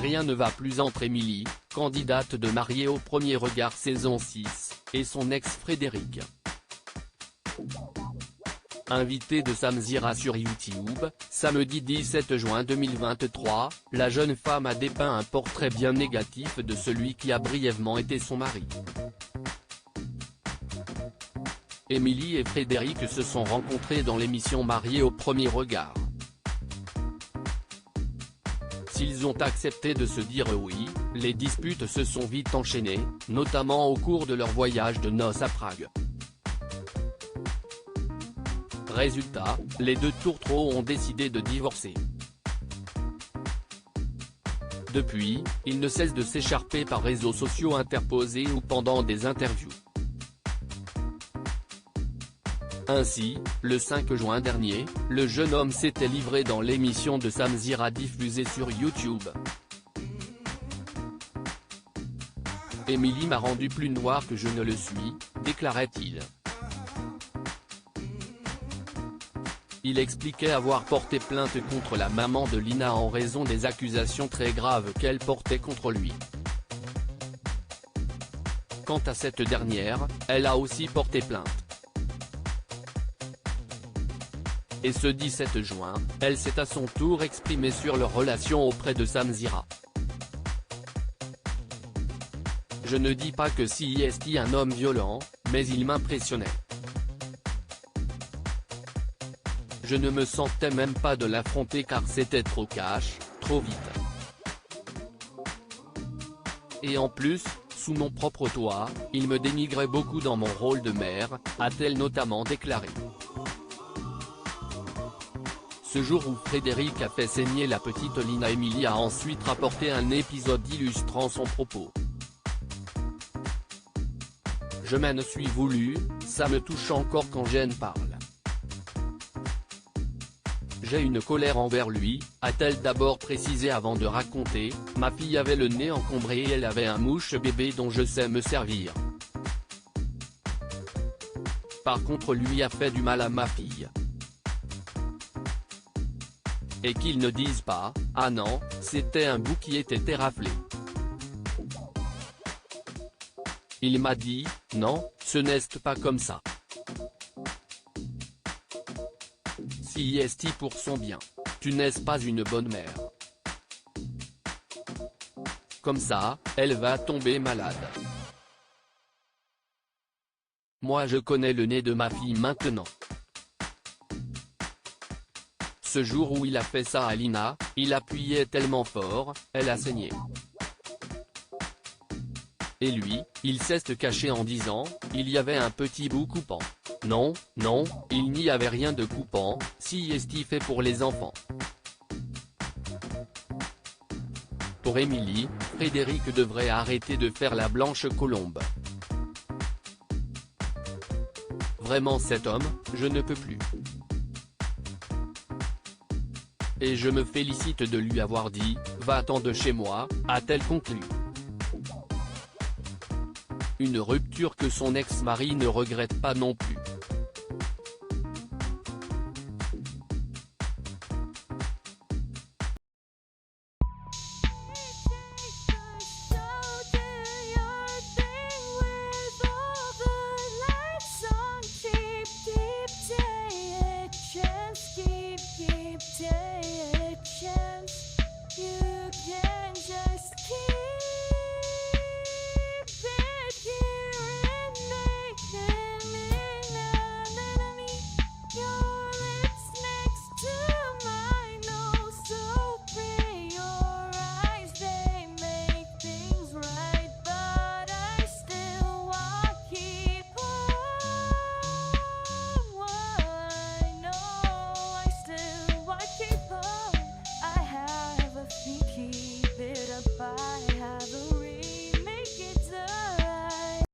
rien ne va plus entre Émilie, candidate de Mariée au premier regard saison 6, et son ex Frédéric. Invitée de Samzira sur YouTube, samedi 17 juin 2023, la jeune femme a dépeint un portrait bien négatif de celui qui a brièvement été son mari. Émilie et Frédéric se sont rencontrés dans l'émission Mariée au premier regard. S'ils ont accepté de se dire oui, les disputes se sont vite enchaînées, notamment au cours de leur voyage de noces à Prague. Résultat, les deux tourtereaux ont décidé de divorcer. Depuis, ils ne cessent de s'écharper par réseaux sociaux interposés ou pendant des interviews. Ainsi, le 5 juin dernier, le jeune homme s'était livré dans l'émission de Samzira diffusée sur YouTube. Émilie m'a rendu plus noir que je ne le suis, déclarait-il. Il expliquait avoir porté plainte contre la maman de Lina en raison des accusations très graves qu'elle portait contre lui. Quant à cette dernière, elle a aussi porté plainte. Et ce 17 juin, elle s'est à son tour exprimée sur leur relation auprès de Samzira. Je ne dis pas que si est un homme violent, mais il m'impressionnait. Je ne me sentais même pas de l'affronter car c'était trop cash, trop vite. Et en plus, sous mon propre toit, il me dénigrait beaucoup dans mon rôle de mère, a-t-elle notamment déclaré. Ce jour où Frédéric a fait saigner la petite Lina, Émilie a ensuite rapporté un épisode illustrant son propos. Je m'en suis voulu, ça me touche encore quand j'en parle. J'ai une colère envers lui, a-t-elle d'abord précisé avant de raconter, ma fille avait le nez encombré et elle avait un mouche bébé dont je sais me servir. Par contre lui a fait du mal à ma fille. Et qu'ils ne disent pas, ah non, c'était un bout qui était raflé. Il m'a dit, non, ce n'est pas comme ça. Si est pour son bien, tu n'es pas une bonne mère. Comme ça, elle va tomber malade. Moi je connais le nez de ma fille maintenant. Ce jour où il a fait ça à Lina, il appuyait tellement fort, elle a saigné. Et lui, il s'est caché en disant, il y avait un petit bout coupant. Non, non, il n'y avait rien de coupant, si est fait pour les enfants. Pour Émilie, Frédéric devrait arrêter de faire la blanche colombe. Vraiment cet homme, je ne peux plus. Et je me félicite de lui avoir dit, va-t'en de chez moi, a-t-elle conclu. Une rupture que son ex-mari ne regrette pas non plus.